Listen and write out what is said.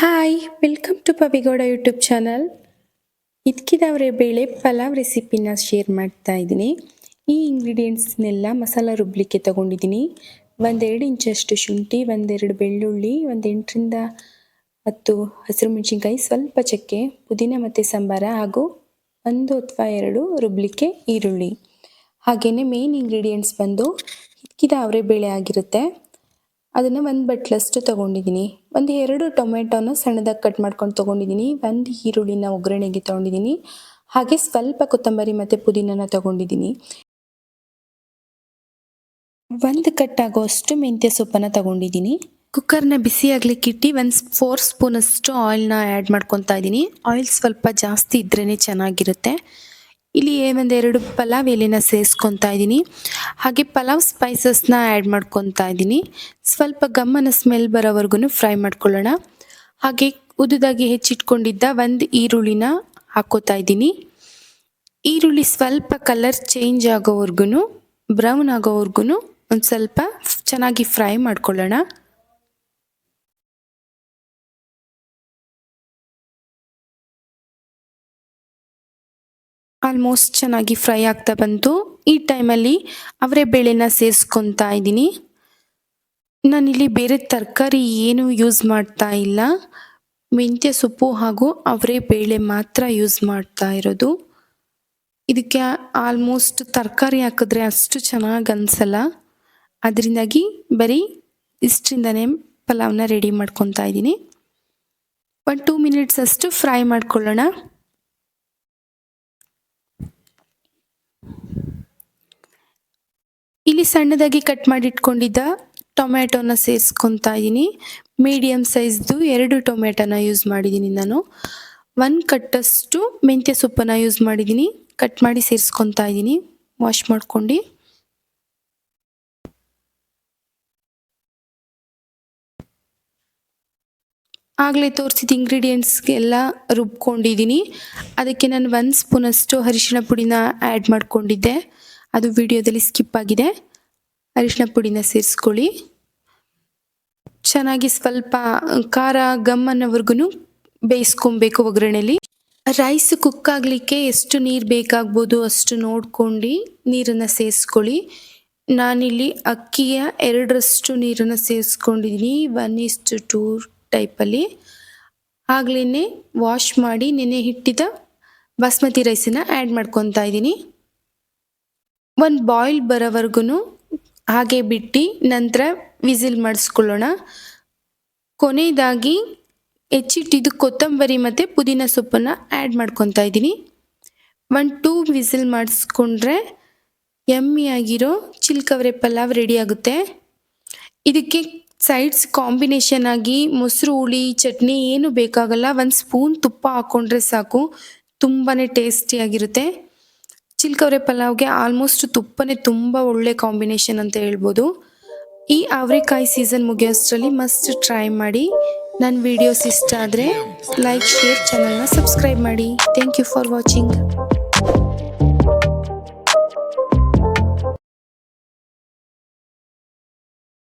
Hi welcome to Pavi Gowda YouTube channel. ಇದ್ಕಿದವರೆ ಬೇಳೆ ಪಲಾವ್ ರೆಸಿಪಿನ ಶೇರ್ ಮಾಡ್ತಾ ಇದ್ದೀನಿ. ಈ ಇಂಗ್ರೀಡಿಯೆಂಟ್ಸ್ನೆಲ್ಲ ಮಸಾಲ ರುಬ್ಲಿಕ್ಕೆ ತಗೊಂಡಿದ್ದೀನಿ. 1-2 ಇಂಚಷ್ಟು ಶುಂಠಿ, 1-2 ಬೆಳ್ಳುಳ್ಳಿ, 8ರಿಂದ 10 ಹಸಿರು ಮೆಣಸಿನ್ಕಾಯಿ, ಸ್ವಲ್ಪ ಚಕ್ಕೆ, ಪುದೀನ ಮತ್ತು ಸಂಬಾರ ಹಾಗೂ 1 ಅಥವಾ 2 ರುಬ್ಲಿಕ್ಕೆ ಈರುಳ್ಳಿ. ಹಾಗೆಯೇ ಮೇನ್ ಇಂಗ್ರೀಡಿಯೆಂಟ್ಸ್ ಬಂದು ಇದ್ಕಿದ ಅವರೆ ಬೇಳೆ ಆಗಿರುತ್ತೆ. ಅದನ್ನು 1 ಬಟ್ಲಷ್ಟು ತೊಗೊಂಡಿದ್ದೀನಿ. 1-2 ಟೊಮೆಟೊನ ಸಣ್ಣದಾಗಿ ಕಟ್ ಮಾಡ್ಕೊಂಡು ತೊಗೊಂಡಿದ್ದೀನಿ. 1 ಈರುಳ್ಳಿನ ಒಗ್ಗರಣೆಗೆ ತೊಗೊಂಡಿದ್ದೀನಿ. ಹಾಗೆ ಸ್ವಲ್ಪ ಕೊತ್ತಂಬರಿ ಮತ್ತು ಪುದೀನನ ತೊಗೊಂಡಿದ್ದೀನಿ. 1 ಕಟ್ ಆಗೋಷ್ಟು ಮೆಂತ್ಯ ಸೊಪ್ಪನ್ನು ತೊಗೊಂಡಿದ್ದೀನಿ. ಕುಕ್ಕರ್ನ ಬಿಸಿ ಆಗ್ಲಿಕ್ಕೆ ಇಟ್ಟು 4 ಸ್ಪೂನಷ್ಟು ಆಯಿಲ್ನ ಆ್ಯಡ್ ಮಾಡ್ಕೊತಾ ಇದ್ದೀನಿ. ಆಯಿಲ್ ಸ್ವಲ್ಪ ಜಾಸ್ತಿ ಇದ್ರೇ ಚೆನ್ನಾಗಿರುತ್ತೆ. ಇಲ್ಲಿ 1-2 ಪಲಾವ್ ಎಲೆನ ಸೇರಿಸ್ಕೊತಾ ಇದ್ದೀನಿ. ಹಾಗೆ ಪಲಾವ್ ಸ್ಪೈಸಸ್ನ ಆ್ಯಡ್ ಮಾಡ್ಕೊತಾ ಇದ್ದೀನಿ. ಸ್ವಲ್ಪ ಗಮ್ಮನ ಸ್ಮೆಲ್ ಬರೋವರೆಗೂ ಫ್ರೈ ಮಾಡ್ಕೊಳ್ಳೋಣ. ಹಾಗೆ ಉದುದಾಗಿ ಹೆಚ್ಚಿಟ್ಕೊಂಡಿದ್ದ 1 ಈರುಳ್ಳಿನ ಹಾಕೋತಾ ಇದ್ದೀನಿ. ಈರುಳ್ಳಿ ಸ್ವಲ್ಪ ಕಲರ್ ಚೇಂಜ್ ಆಗೋವರೆಗೂ, ಬ್ರೌನ್ ಆಗೋವರೆಗೂ ಒಂದು ಸ್ವಲ್ಪ ಚೆನ್ನಾಗಿ ಫ್ರೈ ಮಾಡ್ಕೊಳ್ಳೋಣ. ಆಲ್ಮೋಸ್ಟ್ ಚೆನ್ನಾಗಿ ಫ್ರೈ ಆಗ್ತಾ ಬಂತು. ಈ ಟೈಮಲ್ಲಿ ಅವರೆ ಬೇಳೆನ ಸೇರಿಸ್ಕೊತಾ ಇದ್ದೀನಿ. ನಾನಿಲ್ಲಿ ಬೇರೆ ತರಕಾರಿ ಏನು ಯೂಸ್ ಮಾಡ್ತಾ ಇಲ್ಲ. ಮೆಂತ್ಯ ಸೊಪ್ಪು ಹಾಗೂ ಅವರೆ ಬೇಳೆ ಮಾತ್ರ ಯೂಸ್ ಮಾಡ್ತಾ ಇರೋದು. ಇದಕ್ಕೆ ಆಲ್ಮೋಸ್ಟ್ ತರಕಾರಿ ಹಾಕಿದ್ರೆ ಅಷ್ಟು ಚೆನ್ನಾಗಿ ಅನಿಸಲ್ಲ. ಅದರಿಂದಾಗಿ ಬರೀ ಇಷ್ಟರಿಂದನೇ ಪಲಾವ್ನ ರೆಡಿ ಮಾಡ್ಕೊತಾ ಇದ್ದೀನಿ. 2 ಮಿನಿಟ್ಸ್ ಅಷ್ಟು ಫ್ರೈ ಮಾಡ್ಕೊಳ್ಳೋಣ. ಇಲ್ಲಿ ಸಣ್ಣದಾಗಿ ಕಟ್ ಮಾಡಿ ಇಟ್ಕೊಂಡಿದ್ದ ಟೊಮ್ಯಾಟೊನ ಸೇರಿಸ್ಕೊತಾ ಇದ್ದೀನಿ. ಮೀಡಿಯಮ್ ಸೈಜ್ದು 2 ಟೊಮ್ಯಾಟೊನ ಯೂಸ್ ಮಾಡಿದ್ದೀನಿ ನಾನು. 1 ಕಟ್ಟಷ್ಟು ಮೆಂತ್ಯ ಸೊಪ್ಪನ್ನು ಯೂಸ್ ಮಾಡಿದ್ದೀನಿ. ಕಟ್ ಮಾಡಿ ಸೇರಿಸ್ಕೊತಾ ಇದ್ದೀನಿ, ವಾಶ್ ಮಾಡ್ಕೊಂಡು. ಆಗಲೇ ತೋರಿಸಿದ ಇಂಗ್ರೀಡಿಯೆಂಟ್ಸ್ಗೆಲ್ಲ ರುಬ್ಕೊಂಡಿದ್ದೀನಿ. ಅದಕ್ಕೆ ನಾನು 1 ಸ್ಪೂನಷ್ಟು ಅರಿಶಿಣ ಪುಡಿನ ಆ್ಯಡ್ ಮಾಡ್ಕೊಂಡಿದ್ದೆ. ಅದು ವಿಡಿಯೋದಲ್ಲಿ ಸ್ಕಿಪ್ ಆಗಿದೆ. ಅರಿಶಿಣ ಪುಡಿನ ಸೇರಿಸ್ಕೊಳ್ಳಿ. ಚೆನ್ನಾಗಿ ಸ್ವಲ್ಪ ಖಾರ ಗಮ್ಮನ್ನವರೆಗೂ ಬೇಯಿಸ್ಕೊಬೇಕು ಒಗ್ಗರಣೆಯಲ್ಲಿ. ರೈಸ್ ಕುಕ್ ಆಗಲಿಕ್ಕೆ ಎಷ್ಟು ನೀರು ಬೇಕಾಗ್ಬೋದು ಅಷ್ಟು ನೋಡ್ಕೊಂಡು ನೀರನ್ನು ಸೇರಿಸ್ಕೊಳ್ಳಿ. ನಾನಿಲ್ಲಿ ಅಕ್ಕಿಯ 2ರಷ್ಟು ನೀರನ್ನು ಸೇರಿಸ್ಕೊಂಡಿದ್ದೀನಿ. 1:2 ಟೈಪಲ್ಲಿ. ಆಗಲೇ ವಾಶ್ ಮಾಡಿ ನೆನೆ ಇಟ್ಟಿದ್ದ ಬಾಸ್ಮತಿ ರೈಸನ್ನು ಆ್ಯಡ್ ಮಾಡ್ಕೊತಾ ಇದ್ದೀನಿ. 1 ಬಾಯ್ಲ್ ಬರೋವರೆಗೂ ಹಾಗೆ ಬಿಟ್ಟು ನಂತರ ವಿಸಿಲ್ ಮಾಡಿಸ್ಕೊಳ್ಳೋಣ. ಕೊನೆಯದಾಗಿ ಹೆಚ್ಚಿಟ್ಟಿದ್ದು ಕೊತ್ತಂಬರಿ ಮತ್ತು ಪುದೀನ ಸೊಪ್ಪನ್ನು ಆ್ಯಡ್ ಮಾಡ್ಕೊತಾ ಇದ್ದೀನಿ. 1-2 ವಿಸಿಲ್ ಮಾಡಿಸ್ಕೊಂಡ್ರೆ ಯಮ್ಮಿಯಾಗಿರೋ ಚಿಲ್ಕವರೆ ಪಲಾವ್ ರೆಡಿ ಆಗುತ್ತೆ. ಇದಕ್ಕೆ ಸೈಡ್ಸ್ ಕಾಂಬಿನೇಷನ್ ಆಗಿ ಮೊಸರು, ಹುಳಿ, ಚಟ್ನಿ ಏನು ಬೇಕಾಗಲ್ಲ. 1 ಸ್ಪೂನ್ ತುಪ್ಪ ಹಾಕ್ಕೊಂಡ್ರೆ ಸಾಕು, ತುಂಬಾ ಟೇಸ್ಟಿಯಾಗಿರುತ್ತೆ. ಚಿಲ್ಕವರೆ ಪಲಾವ್ಗೆ ಆಲ್ಮೋಸ್ಟ್ ತುಪ್ಪನೇ ತುಂಬ ಒಳ್ಳೆ ಕಾಂಬಿನೇಷನ್ ಅಂತ ಹೇಳ್ಬೋದು. ಈ ಅವರೆಕಾಯಿ ಸೀಸನ್ ಮುಗಿಯೋಷ್ಟರಲ್ಲಿ ಮಸ್ಟ್ ಟ್ರೈ ಮಾಡಿ. ನನ್ನ ವಿಡಿಯೋಸ್ ಇಷ್ಟ ಆದರೆ ಲೈಕ್, ಶೇರ್, ಚಾನಲ್ನ ಸಬ್ಸ್ಕ್ರೈಬ್ ಮಾಡಿ. Thank you for watching.